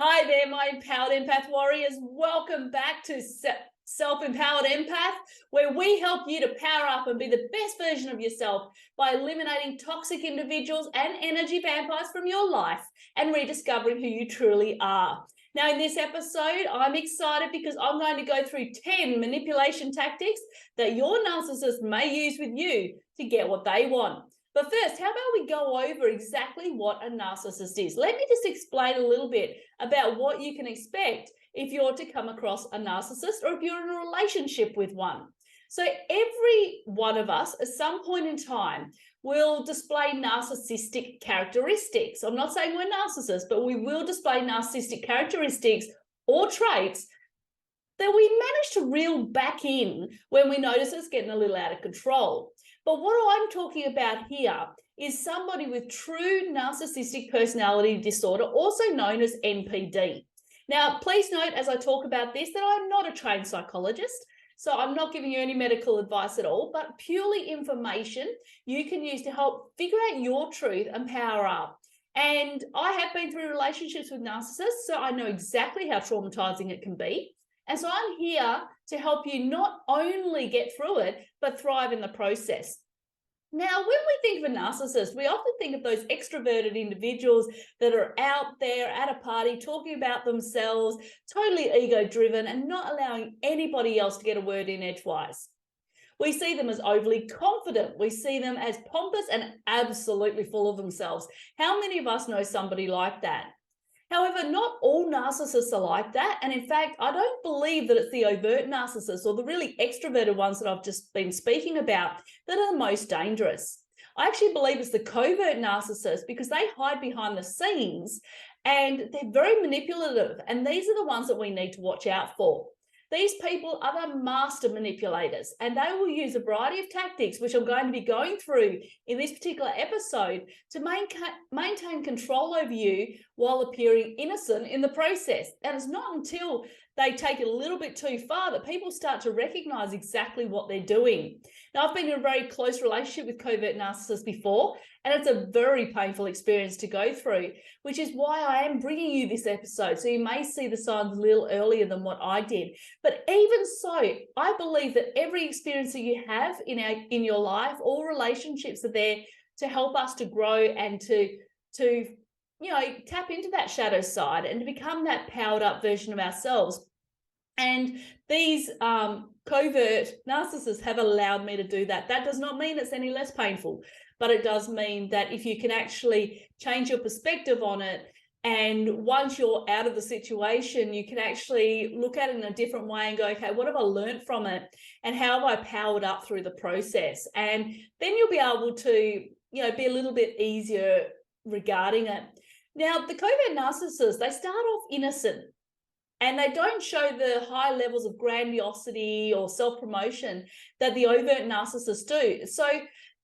Hi there, my empowered empath warriors. Welcome back to Self-Empowered Empath, where we help you to power up and be the best version of yourself by eliminating toxic individuals and energy vampires from your life and rediscovering who you truly are. Now, in this episode, I'm excited because I'm going to go through 10 manipulation tactics that your narcissist may use with you to get what they want. But first, how about we go over exactly what a narcissist is? Let me just explain a little bit about what you can expect if you're to come across a narcissist or if you're in a relationship with one. So every one of us at some point in time will display narcissistic characteristics. I'm not saying we're narcissists, but we will display narcissistic characteristics or traits that we manage to reel back in when we notice it's getting a little out of control. But what I'm talking about here is somebody with true narcissistic personality disorder, also known as NPD. Now, please note as I talk about this that I'm not a trained psychologist, so I'm not giving you any medical advice at all, but purely information you can use to help figure out your truth and power up. And I have been through relationships with narcissists, so I know exactly how traumatizing it can be. And so I'm here to help you not only get through it, but thrive in the process. Now, when we think of a narcissist, we often think of those extroverted individuals that are out there at a party talking about themselves, totally ego-driven and not allowing anybody else to get a word in edgewise. We see them as overly confident. We see them as pompous and absolutely full of themselves. How many of us know somebody like that? However, not all narcissists are like that. And in fact, I don't believe that it's the overt narcissists or the really extroverted ones that I've just been speaking about that are the most dangerous. I actually believe it's the covert narcissists because they hide behind the scenes and they're very manipulative. And these are the ones that we need to watch out for. These people are the master manipulators, and they will use a variety of tactics, which I'm going to be going through in this particular episode, to maintain control over you while appearing innocent in the process. And it's not until they take it a little bit too far that people start to recognize exactly what they're doing. Now, I've been in a very close relationship with covert narcissists before, and it's a very painful experience to go through, which is why I am bringing you this episode. So you may see the signs a little earlier than what I did. But even so, I believe that every experience that you have in your life, all relationships are there to help us to grow and to tap into that shadow side and to become that powered up version of ourselves. And these covert narcissists have allowed me to do that. That does not mean it's any less painful, but it does mean that if you can actually change your perspective on it, and once you're out of the situation, you can actually look at it in a different way and go, okay, what have I learned from it? And how have I powered up through the process? And then you'll be able to, be a little bit easier regarding it. Now, the covert narcissists, they start off innocent and they don't show the high levels of grandiosity or self-promotion that the overt narcissists do. So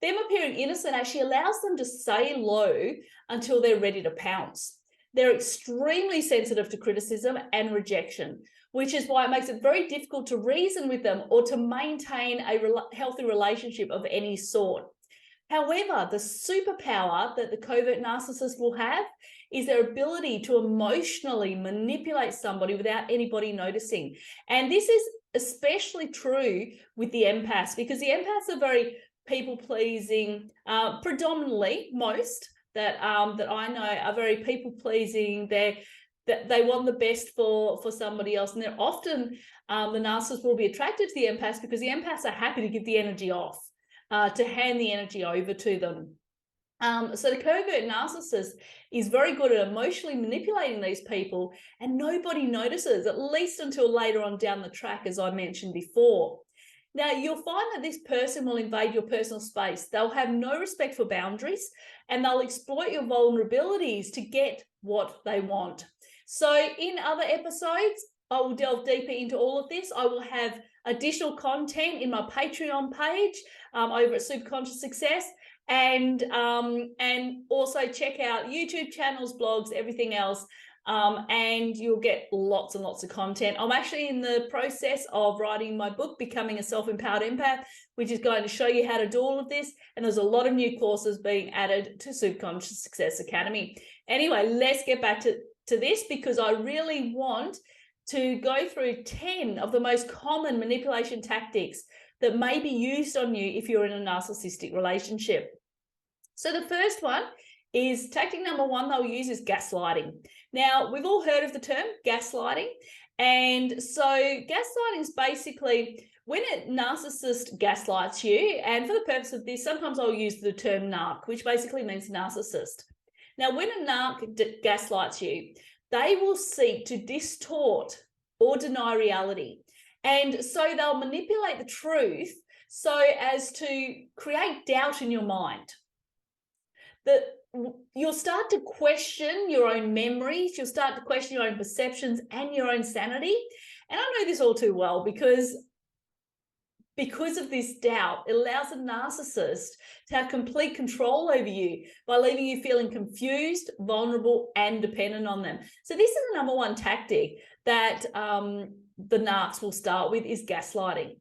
them appearing innocent actually allows them to stay low until they're ready to pounce. They're extremely sensitive to criticism and rejection, which is why it makes it very difficult to reason with them or to maintain a healthy relationship of any sort. However, the superpower that the covert narcissist will have is their ability to emotionally manipulate somebody without anybody noticing. And this is especially true with the empaths, because the empaths are very people-pleasing, predominantly most that I know are very people-pleasing. They want the best for somebody else, and they're often the narcissist will be attracted to the empaths because the empaths are happy to give the energy off, to hand the energy over to them. So the covert narcissist is very good at emotionally manipulating these people, and nobody notices, at least until later on down the track, as I mentioned before. Now, you'll find that this person will invade your personal space. They'll have no respect for boundaries, and they'll exploit your vulnerabilities to get what they want. So in other episodes, I will delve deeper into all of this. I will have additional content in my Patreon page over at Superconscious Success, and also check out YouTube channels, blogs, everything else. And you'll get lots and lots of content. I'm actually in the process of writing my book, Becoming a Self-Empowered Empath, which is going to show you how to do all of this. And there's a lot of new courses being added to Superconscious Success Academy. Anyway, let's get back to to this because I really want to go through 10 of the most common manipulation tactics that may be used on you if you're in a narcissistic relationship. So the first one is tactic number one they'll use is gaslighting. Now, we've all heard of the term gaslighting. And so gaslighting is basically when a narcissist gaslights you, and for the purpose of this, sometimes I'll use the term narc, which basically means narcissist. Now, when a narc gaslights you, they will seek to distort or deny reality. And so they'll manipulate the truth so as to create doubt in your mind. That you'll start to question your own memories, you'll start to question your own perceptions and your own sanity. And I know this all too well because of this doubt, it allows a narcissist to have complete control over you by leaving you feeling confused, vulnerable, and dependent on them. So this is the number one tactic that the narcs will start with is gaslighting.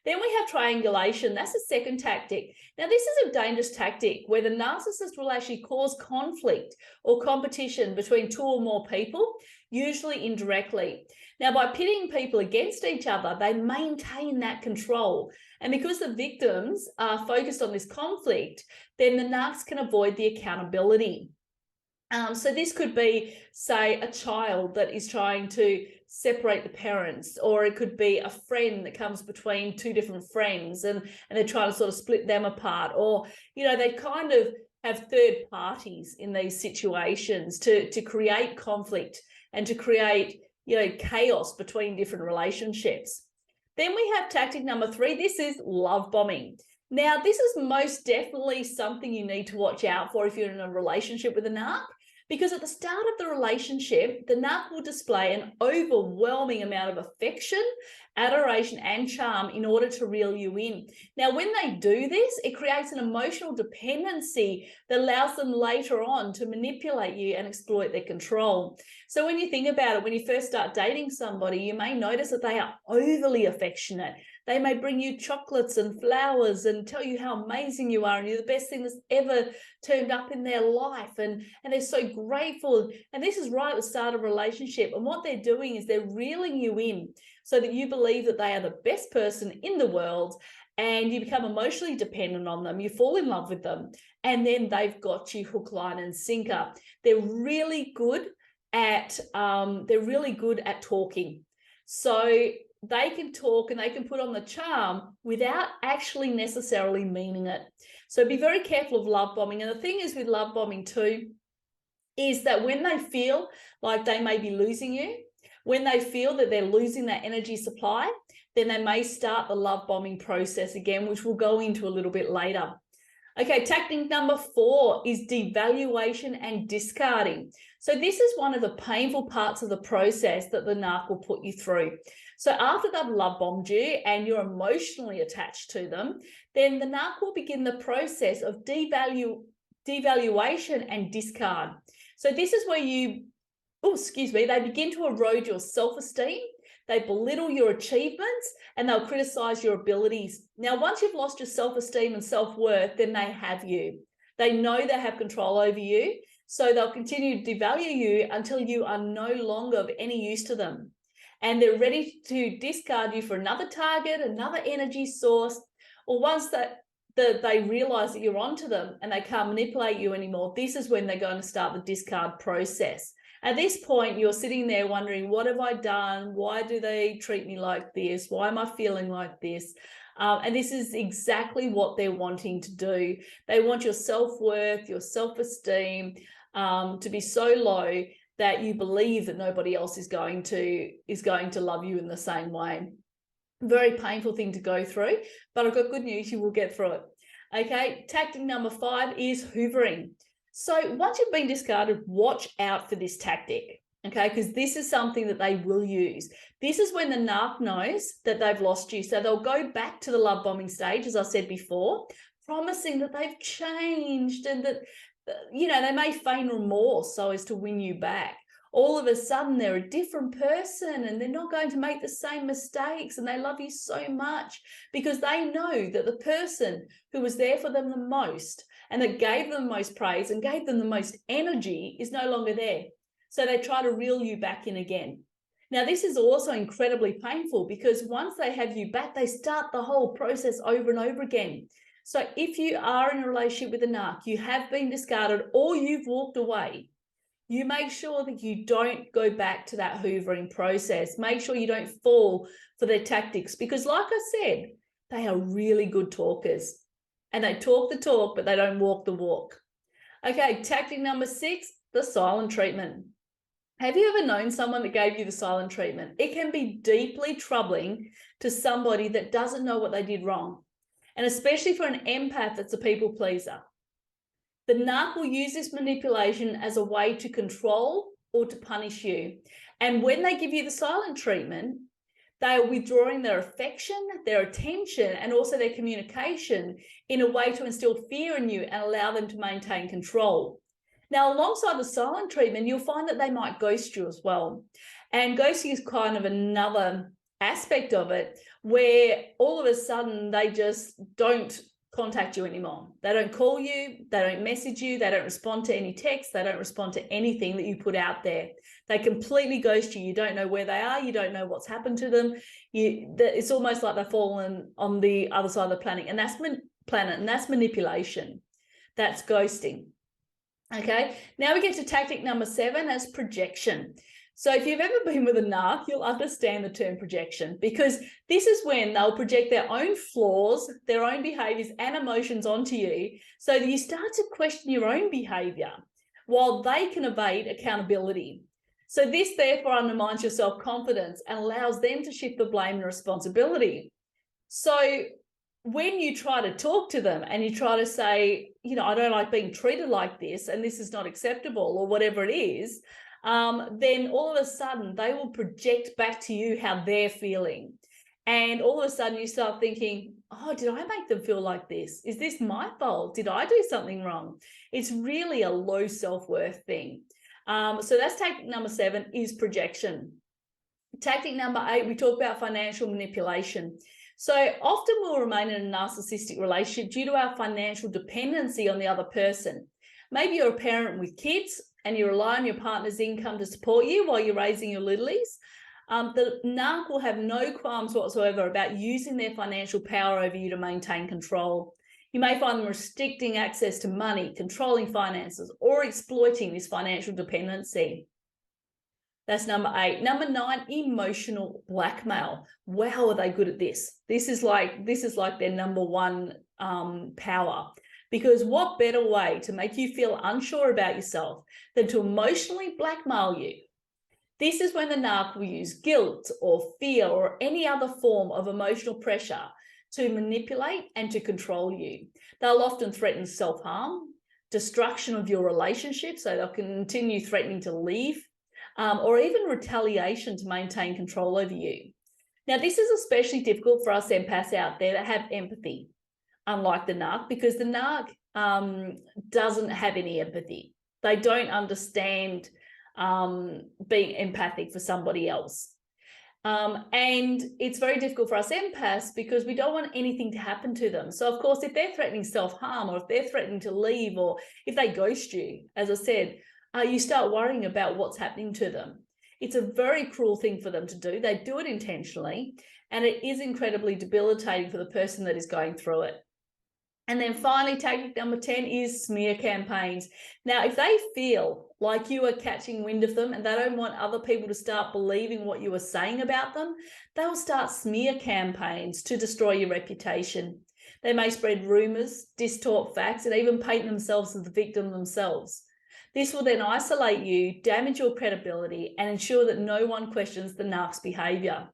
Then we have triangulation. That's the second tactic. Now, this is a dangerous tactic where the narcissist will actually cause conflict or competition between two or more people, usually indirectly. Now, by pitting people against each other, they maintain that control. And because the victims are focused on this conflict, then the narcs can avoid the accountability. So this could be, say, a child that is trying to separate the parents, or it could be a friend that comes between two different friends and they're trying to sort of split them apart, or, you know, they kind of have third parties in these situations to create conflict and to create, you know, chaos between different relationships. Then we have tactic number three. This is love bombing. Now, this is most definitely something you need to watch out for if you're in a relationship with a narc. Because at the start of the relationship, the narc will display an overwhelming amount of affection, adoration, and charm in order to reel you in. Now, when they do this, it creates an emotional dependency that allows them later on to manipulate you and exploit their control. So when you think about it, when you first start dating somebody, you may notice that they are overly affectionate. They may bring you chocolates and flowers and tell you how amazing you are and you're the best thing that's ever turned up in their life. And they're so grateful. And this is right at the start of a relationship. And what they're doing is they're reeling you in so that you believe that they are the best person in the world, and you become emotionally dependent on them. You fall in love with them, and then they've got you hook, line, and sinker. They're really good at talking. So they can talk and they can put on the charm without actually necessarily meaning it. So be very careful of love bombing. And the thing is with love bombing too, is that when they feel like they may be losing you, when they feel that they're losing that energy supply, then they may start the love bombing process again, which we'll go into a little bit later. Okay, tactic number 4 is devaluation and discarding. So this is one of the painful parts of the process that the narc will put you through. So after they've love bombed you and you're emotionally attached to them, then the narc will begin the process of devaluation and discard. So this is where they begin to erode your self-esteem. They belittle your achievements and they'll criticize your abilities. Now, once you've lost your self-esteem and self-worth, then they have you. They know they have control over you. So they'll continue to devalue you until you are no longer of any use to them. And they're ready to discard you for another target, another energy source, or once that they realize that you're onto them and they can't manipulate you anymore, this is when they're going to start the discard process. At this point, you're sitting there wondering, what have I done? Why do they treat me like this? Why am I feeling like this? And this is exactly what they're wanting to do. They want your self-worth, your self-esteem to be so low that you believe that nobody else is going to love you in the same way. Very painful thing to go through, but I've got good news, you will get through it. Okay, tactic number 5 is hoovering. So once you've been discarded, watch out for this tactic, okay? Because this is something that they will use. This is when the narc knows that they've lost you. So they'll go back to the love bombing stage, as I said before, promising that they've changed and that, you know, they may feign remorse so as to win you back. All of a sudden, they're a different person and they're not going to make the same mistakes, and they love you so much because they know that the person who was there for them the most and that gave them the most praise and gave them the most energy is no longer there. So they try to reel you back in again. Now, this is also incredibly painful because once they have you back, they start the whole process over and over again. So if you are in a relationship with a narc, you have been discarded or you've walked away, you make sure that you don't go back to that hoovering process. Make sure you don't fall for their tactics because, like I said, they are really good talkers and they talk the talk, but they don't walk the walk. Okay, tactic number 6, the silent treatment. Have you ever known someone that gave you the silent treatment? It can be deeply troubling to somebody that doesn't know what they did wrong, and especially for an empath that's a people pleaser. The narc will use this manipulation as a way to control or to punish you. And when they give you the silent treatment, they are withdrawing their affection, their attention, and also their communication in a way to instill fear in you and allow them to maintain control. Now, alongside the silent treatment, you'll find that they might ghost you as well. And ghosting is kind of another aspect of it where all of a sudden they just don't contact you anymore. They don't call you, they don't message you, they don't respond to any text, they don't respond to anything that you put out there. They completely ghost you. You don't know where they are, you don't know what's happened to them. It's almost like they've fallen on the other side of the planet, and that's manipulation. That's ghosting. Okay, now we get to tactic number 7 as projection. So if you've ever been with a narc, you'll understand the term projection, because this is when they'll project their own flaws, their own behaviors and emotions onto you, so that you start to question your own behavior while they can evade accountability. So this therefore undermines your self-confidence and allows them to shift the blame and responsibility. So when you try to talk to them and you try to say, I don't like being treated like this and this is not acceptable or whatever it is, then all of a sudden they will project back to you how they're feeling. And all of a sudden you start thinking, oh, did I make them feel like this? Is this my fault? Did I do something wrong? It's really a low self-worth thing. So that's tactic number 7 is projection. Tactic number 8, we talk about financial manipulation. So often we'll remain in a narcissistic relationship due to our financial dependency on the other person. Maybe you're a parent with kids and you rely on your partner's income to support you while you're raising your littlies. The narc will have no qualms whatsoever about using their financial power over you to maintain control. You may find them restricting access to money, controlling finances, or exploiting this financial dependency. That's number 8. Number 9, emotional blackmail. Wow, are they good at this? This is like their number 1 power. Because what better way to make you feel unsure about yourself than to emotionally blackmail you? This is when the narc will use guilt or fear or any other form of emotional pressure to manipulate and to control you. They'll often threaten self-harm, destruction of your relationship, so they'll continue threatening to leave, or even retaliation to maintain control over you. Now, this is especially difficult for us empaths out there that have empathy, unlike the narc, because the narc doesn't have any empathy. They don't understand being empathic for somebody else. And it's very difficult for us empaths because we don't want anything to happen to them. So, of course, if they're threatening self-harm or if they're threatening to leave or if they ghost you, as I said, you start worrying about what's happening to them. It's a very cruel thing for them to do. They do it intentionally, and it is incredibly debilitating for the person that is going through it. And then finally, tactic number 10 is smear campaigns. Now, if they feel like you are catching wind of them and they don't want other people to start believing what you are saying about them, they'll start smear campaigns to destroy your reputation. They may spread rumors, distort facts, and even paint themselves as the victim themselves. This will then isolate you, damage your credibility, and ensure that no one questions the narc's behavior.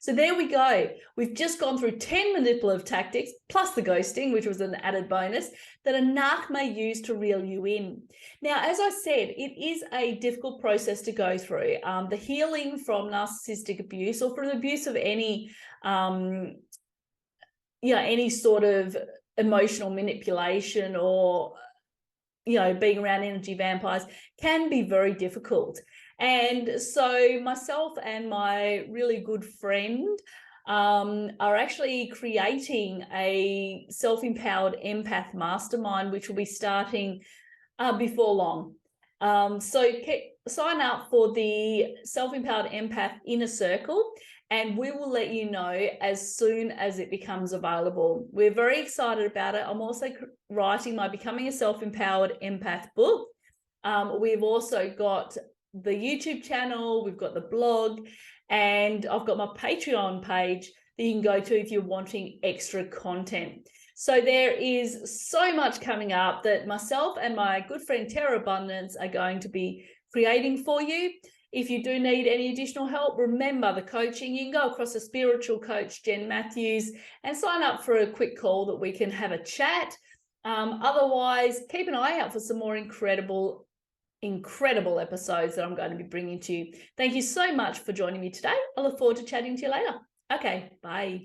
So there we go. We've just gone through 10 manipulative tactics, plus the ghosting, which was an added bonus, that a narc may use to reel you in. Now, as I said, it is a difficult process to go through. The healing from narcissistic abuse or from the abuse of any sort of emotional manipulation or being around energy vampires can be very difficult. And so myself and my really good friend are actually creating a self-empowered empath mastermind, which will be starting before long. So sign up for the Self-Empowered Empath Inner Circle, and we will let you know as soon as it becomes available. We're very excited about it. I'm also writing my Becoming a Self-Empowered Empath book. We've also got the YouTube channel, we've got the blog, and I've got my Patreon page that you can go to if you're wanting extra content. So there is so much coming up that myself and my good friend Tara Abundance are going to be creating for you. If you do need any additional help, remember the coaching. You can go across to spiritual coach Jen Matthews and sign up for a quick call that we can have a chat. Otherwise, keep an eye out for some more incredible episodes that I'm going to be bringing to you. Thank you so much for joining me today. I look forward to chatting to you later. Okay, bye.